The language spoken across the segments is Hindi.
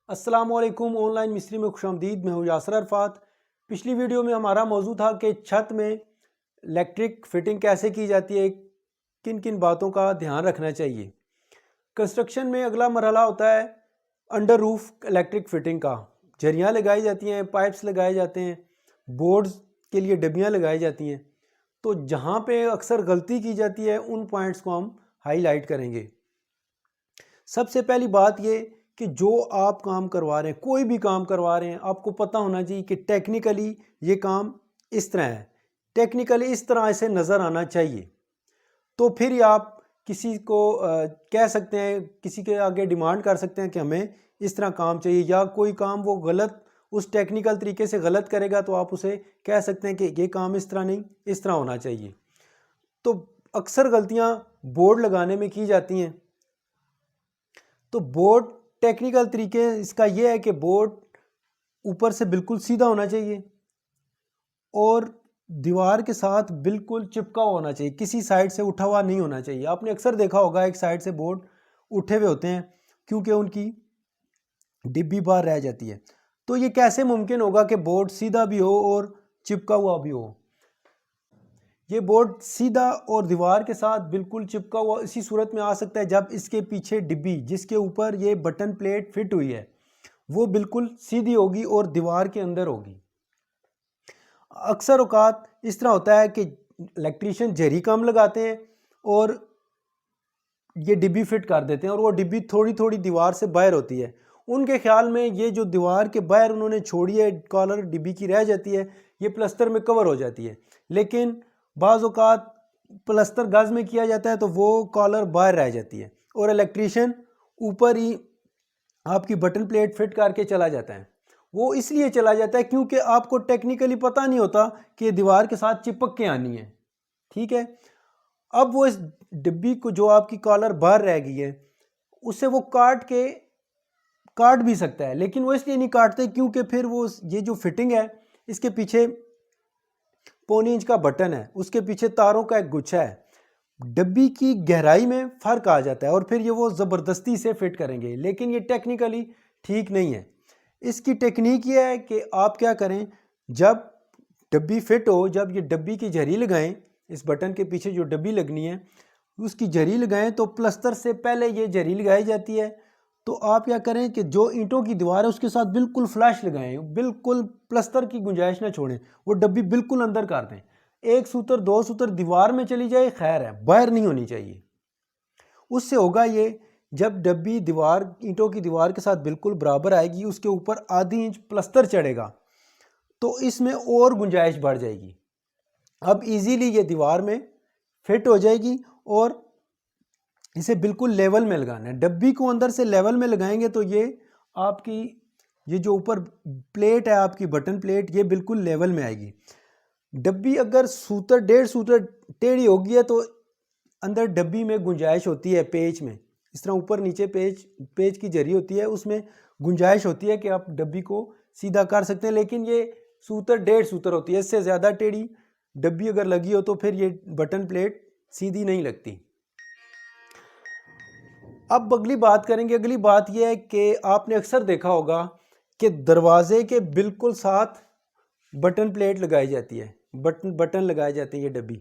अस्सलामुअलैकुम। ऑनलाइन मिस्त्री में खुशामदीद। मैं हूँ यासर अरफात। पिछली वीडियो में हमारा मौजू था कि छत में इलेक्ट्रिक फिटिंग कैसे की जाती है, किन किन बातों का ध्यान रखना चाहिए। कंस्ट्रक्शन में अगला मरहला होता है अंडर रूफ इलेक्ट्रिक फिटिंग का। झरियाँ लगाई जाती हैं, पाइप्स लगाए जाते हैं, बोर्ड्स के लिए डबियाँ लगाई जाती हैं। तो जहाँ पे अक्सर गलती की जाती है उन पॉइंट्स को हम हाईलाइट करेंगे। सबसे पहली बात ये कि जो आप काम करवा रहे हैं, कोई भी काम करवा रहे हैं, आपको पता होना चाहिए कि टेक्निकली ये काम इस तरह है, टेक्निकली इस तरह से नज़र आना चाहिए। तो फिर ही आप किसी को कह सकते हैं, किसी के आगे डिमांड कर सकते हैं कि हमें इस तरह काम चाहिए। या कोई काम वो गलत, उस टेक्निकल तरीके से गलत करेगा तो आप उसे कह सकते हैं कि ये काम इस तरह नहीं, इस तरह होना चाहिए। तो अक्सर गलतियाँ बोर्ड लगाने में की जाती हैं। तो बोर्ड टेक्निकल तरीके इसका ये है कि बोर्ड ऊपर से बिल्कुल सीधा होना चाहिए और दीवार के साथ बिल्कुल चिपका होना चाहिए, किसी साइड से उठा हुआ नहीं होना चाहिए। आपने अक्सर देखा होगा एक साइड से बोर्ड उठे हुए होते हैं क्योंकि उनकी डिब्बी बाहर रह जाती है। तो ये कैसे मुमकिन होगा कि बोर्ड सीधा भी हो और चिपका हुआ भी हो। ये बोर्ड सीधा और दीवार के साथ बिल्कुल चिपका हुआ इसी सूरत में आ सकता है जब इसके पीछे डिब्बी जिसके ऊपर ये बटन प्लेट फिट हुई है वो बिल्कुल सीधी होगी और दीवार के अंदर होगी। अक्सर औकात इस तरह होता है कि इलेक्ट्रीशियन जरी कम लगाते हैं और ये डिब्बी फिट कर देते हैं और वो डिब्बी थोड़ी थोड़ी दीवार से बाहर होती है। उनके ख्याल में ये जो दीवार के बाहर उन्होंने छोड़ी है कॉलर डिब्बी की रह जाती है, ये प्लस्तर में कवर हो जाती है। लेकिन बाज़ औक़ात प्लस्तर गज़ में किया जाता है तो वो कॉलर बाहर रह जाती है और इलेक्ट्रीशियन ऊपर ही आपकी बटन प्लेट फिट करके चला जाता है। वो इसलिए चला जाता है क्योंकि आपको टेक्निकली पता नहीं होता कि दीवार के साथ चिपक के आनी है। ठीक है, अब वो इस डिब्बी को जो आपकी कॉलर बाहर रह गई है उसे वो काट भी सकता है, लेकिन वो इसलिए नहीं काटते क्योंकि फिर वो ये जो फिटिंग है इसके पीछे 1.25 इंच का बटन है, उसके पीछे तारों का एक गुच्छा है, डब्बी की गहराई में फ़र्क आ जाता है और फिर ये वो ज़बरदस्ती से फिट करेंगे, लेकिन ये टेक्निकली ठीक नहीं है। इसकी टेक्निक ये है कि आप क्या करें, जब डब्बी फिट हो, जब ये डब्बी की झरी लगाएं, इस बटन के पीछे जो डब्बी लगनी है उसकी झरी लगाएं तो प्लस्तर से पहले ये झरी लगाई जाती है। तो आप क्या करें कि जो ईंटों की दीवार है उसके साथ बिल्कुल फ्लैश लगाएं, बिल्कुल प्लस्तर की गुंजाइश ना छोड़ें, वो डब्बी बिल्कुल अंदर कर दें। एक सूत्र दो सूत्र दीवार में चली जाए खैर है, बाहर नहीं होनी चाहिए। उससे होगा ये, जब डब्बी दीवार ईंटों की दीवार के साथ बिल्कुल बराबर आएगी उसके ऊपर आधी इंच प्लस्तर चढ़ेगा तो इसमें और गुंजाइश बढ़ जाएगी। अब इजीली ये दीवार में फिट हो जाएगी और इसे बिल्कुल लेवल में लगाना है। डब्बी को अंदर से लेवल में लगाएंगे तो ये आपकी ये जो ऊपर प्लेट है आपकी बटन प्लेट ये बिल्कुल लेवल में आएगी। डब्बी अगर सूत्र 1.5 सूत्र टेढ़ी होगी है तो अंदर डब्बी में गुंजाइश होती है, पेच में इस तरह ऊपर नीचे पेच की जरी होती है, उसमें गुंजाइश होती है कि आप डब्बी को सीधा कर सकते हैं। लेकिन ये सूत्र 1.5 सूत्र होती है, इससे ज़्यादा टेढ़ी डब्बी अगर लगी हो तो फिर ये बटन प्लेट सीधी नहीं लगती। अब अगली बात करेंगे। अगली बात यह है कि आपने अक्सर देखा होगा कि दरवाजे के बिल्कुल साथ बटन प्लेट लगाई जाती है, बटन लगाए जाते हैं ये डब्बी,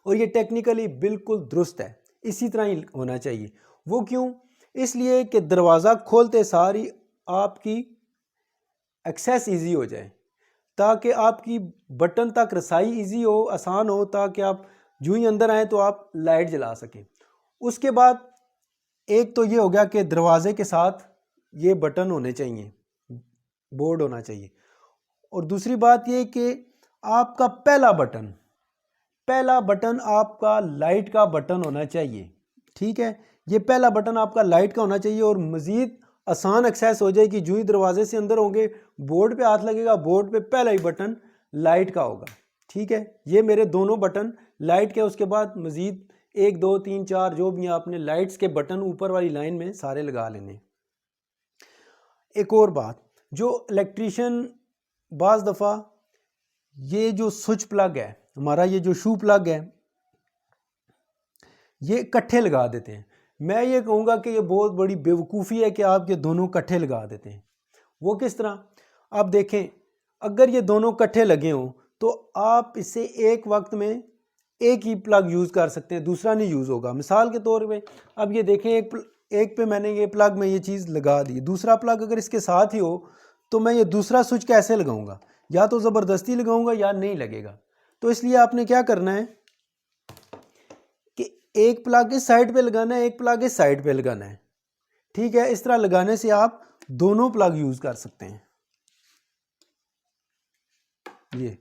और ये टेक्निकली बिल्कुल दुरुस्त है, इसी तरह ही होना चाहिए। वो क्यों? इसलिए कि दरवाज़ा खोलते सारी आपकी एक्सेस इजी हो जाए, ताकि आपकी बटन तक रसाई इजी हो, आसान हो, ताकि आप जो ही अंदर आए तो आप लाइट जला सकें। उसके बाद एक तो ये हो गया कि दरवाजे के साथ ये बटन होने चाहिए, बोर्ड होना चाहिए। और दूसरी बात ये कि आपका पहला बटन आपका लाइट का बटन होना चाहिए। ठीक है, ये पहला बटन आपका लाइट का होना चाहिए और मज़ीद आसान एक्सेस हो जाएगी। जो ही दरवाजे से अंदर होंगे बोर्ड पे हाथ लगेगा, बोर्ड पे पहला ही बटन लाइट का होगा। ठीक है, ये मेरे दोनों बटन लाइट के, उसके बाद मज़ीद 1 2 3 4 जो भी आपने लाइट्स के बटन ऊपर वाली लाइन में सारे लगा लेने। एक और बात, जो इलेक्ट्रीशियन बाज़ दफ़ा ये जो स्विच प्लग है हमारा, ये जो शू प्लग है, ये इकट्ठे लगा देते हैं। मैं ये कहूँगा कि ये बहुत बड़ी बेवकूफ़ी है कि आप ये दोनों इकट्ठे लगा देते हैं। वो किस तरह? आप देखें, अगर ये दोनों इकट्ठे लगे हों तो आप इसे एक वक्त में एक ही प्लग यूज़ कर सकते हैं, दूसरा नहीं यूज़ होगा। मिसाल के तौर पे अब ये देखें, एक पे मैंने ये प्लग में ये चीज़ लगा दी, दूसरा प्लग अगर इसके साथ ही हो तो मैं ये दूसरा स्विच कैसे लगाऊंगा? या तो ज़बरदस्ती लगाऊंगा या नहीं लगेगा। तो इसलिए आपने क्या करना है कि एक प्लग इस साइड पे लगाना है, एक प्लग इस साइड पे लगाना है। ठीक है, इस तरह लगाने से आप दोनों प्लग यूज़ कर सकते हैं। ये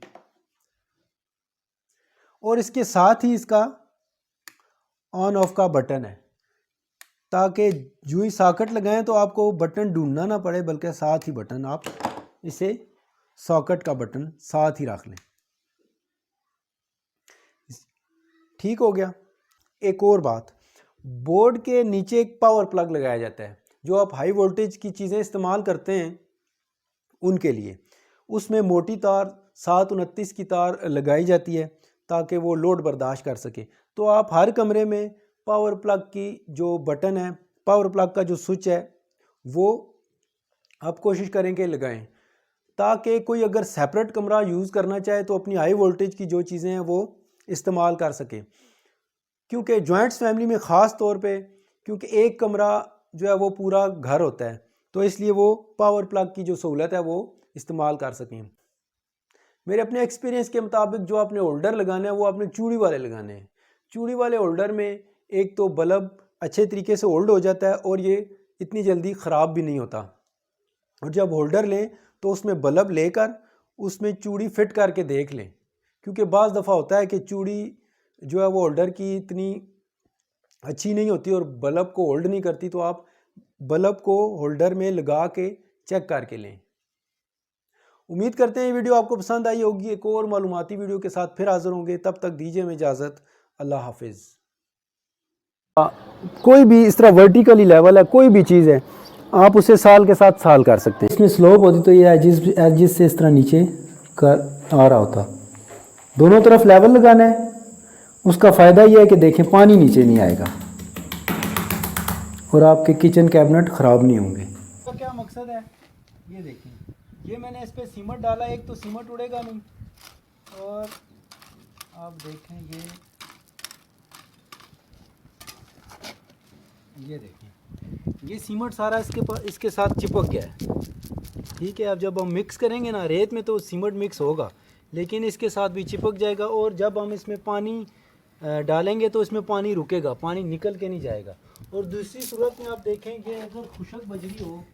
और इसके साथ ही इसका ऑन ऑफ का बटन है, ताकि जो ही सॉकेट लगाएं तो आपको बटन ढूंढना ना पड़े, बल्कि साथ ही बटन आप इसे सॉकेट का बटन साथ ही रख लें। ठीक हो गया। एक और बात, बोर्ड के नीचे एक पावर प्लग लगाया जाता है, जो आप हाई वोल्टेज की चीज़ें इस्तेमाल करते हैं उनके लिए। उसमें मोटी तार 729 की तार लगाई जाती है ताकि वो लोड बर्दाश्त कर सके। तो आप हर कमरे में पावर प्लग की जो बटन है, पावर प्लग का जो स्विच है, वो आप कोशिश करें कि लगाएं, ताकि कोई अगर सेपरेट कमरा यूज़ करना चाहे तो अपनी हाई वोल्टेज की जो चीज़ें हैं वो इस्तेमाल कर सके। क्योंकि जॉइंट्स फैमिली में ख़ास तौर पे, क्योंकि एक कमरा जो है वो पूरा घर होता है, तो इसलिए वो पावर प्लग की जो सहूलत है वो इस्तेमाल कर सकें। मेरे अपने एक्सपीरियंस के मुताबिक जो आपने होल्डर लगाना है वो आपने चूड़ी वाले लगाने हैं। चूड़ी वाले होल्डर में एक तो बल्ब अच्छे तरीके से होल्ड हो जाता है और ये इतनी जल्दी ख़राब भी नहीं होता। और जब होल्डर लें तो उसमें बल्ब लेकर उसमें चूड़ी फिट करके देख लें, क्योंकि बाज़ दफ़ा होता है कि चूड़ी जो है वो होल्डर की इतनी अच्छी नहीं होती और बल्ब को होल्ड नहीं करती, तो आप बल्ब को होल्डर में लगा के चेक करके लें। उम्मीद करते हैं ये वीडियो आपको पसंद आई होगी। एक और मालूमाती वीडियो के साथ फिर हाज़िर होंगे, तब तक दीजिए हमें इजाज़त। अल्लाह हाफिज़। कोई भी इस तरह वर्टिकली लेवल है, कोई भी चीज़ है, आप उसे साल के साथ साल कर सकते हैं। इसमें स्लोप होती तो ये एजिस से इस तरह नीचे कर आ रहा होता। दोनों तरफ लेवल लगाना है। उसका फ़ायदा ये है कि देखें पानी नीचे नहीं आएगा और आपके किचन कैबिनेट ख़राब नहीं होंगे। तो क्या मकसद है, ये देखें, ये मैंने इस पर सीमेंट डाला, एक तो सीमेंट उड़ेगा नहीं, और आप देखें ये देखें, ये सीमेंट सारा इसके साथ चिपक गया है। ठीक है, अब जब हम मिक्स करेंगे ना, रेत में तो सीमेंट मिक्स होगा, लेकिन इसके साथ भी चिपक जाएगा। और जब हम इसमें पानी डालेंगे तो इसमें पानी रुकेगा, पानी निकल के नहीं जाएगा। और दूसरी सूरत में आप देखें कि अगर खुशक बजरी हो